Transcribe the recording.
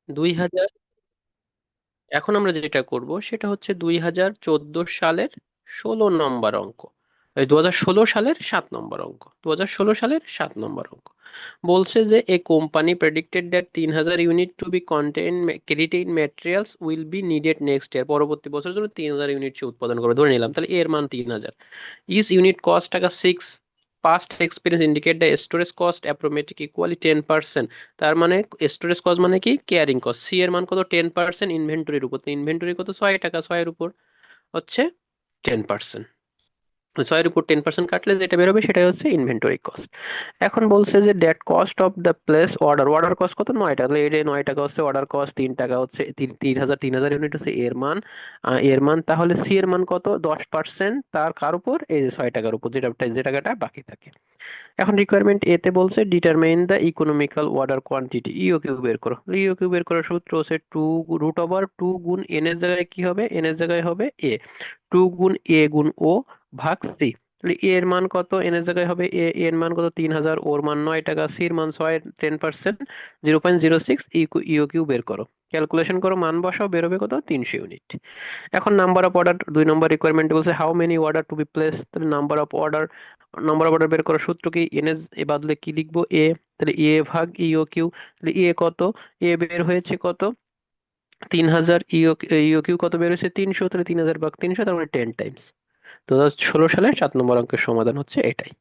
2000, এখন আমরা যেটা করব সেটা হচ্ছে 2014 সালের 16 নম্বর অঙ্ক, 2016 সালের 7 নম্বর অঙ্ক, 2016 সালের 7 নম্বর অঙ্ক। বলছে যে এ company predicted that 3000 unit to be contain credit materials will be needed next year, পরবর্তী বছরের জন্য 3000 ইউনিট সে উৎপাদন করবে ধরে নিলাম, তাহলে এর মান 3000। ইচ ইউনিট কস্ট টাকা 6, past experience indicate the storage cost approximately equally 10%। তার মানে স্টোরেজ কস্ট মানে কি, ক্যারিং কস্ট। সি এর মান কত, 10% ইনভেন্টরির উপর, ইনভেন্টরি কত 6 টাকা, 6 এর উপর হচ্ছে 10%। 6 এর উপর 10% কাটলে যেটা বেরোবে সেটাই হচ্ছে ইনভেন্টরি কস্ট। এখন বলছে যে that cost of the place order, order cost কত, 9 টাকা, তাহলে এর 9 টাকা হচ্ছে অর্ডার কস্ট, 3 টাকা হচ্ছে 3000, 3000 ইউনিট হচ্ছে এর মান। এর মান তাহলে সি এর মান কত, 10% তার কার উপর, এই যে 6 টাকার উপর, যেটা যে টাকাটা বাকি থাকে। এখন রিকোয়ারমেন্ট এতে বলছে determine the economical order quantity, ইও কিউ বের করো। ইও কিউ বের করার সূত্র হচ্ছে টু রুট ওভার টু গুণ এন এর জায়গায় কি হবে, এন এর জায়গায় হবে এ, টু গুণ এ গুণ ও ভাগ সি। তাহলে এ এর মান কত, এন এর জায়গায় হবে এ, এর মান কত 3000, ওর মান 9 টাকা, সির মান 6, 10%, 0.06। ইও কিউ বের করো, ক্যালকুলেশন করো, মান বসাও, বেরোবে কত, 300 ইউনিট। এখন number of order 2 number requirement বলছে how many order to be place, তাহলে number of order, number of order বের করার সূত্র কি, এন এস এ বদলে কি লিখবো, এ, তাহলে এ ভাগ ইও কিউ। তাহলে এ কত, এ বের হয়েছে কত 3000, ইও কিউ কত বের হয়েছে 300, তাহলে 3000 ভাগ 300, তার মানে 10 টাইমস। 2016 সালের 7 নম্বর অঙ্কের সমাধান হচ্ছে এটাই।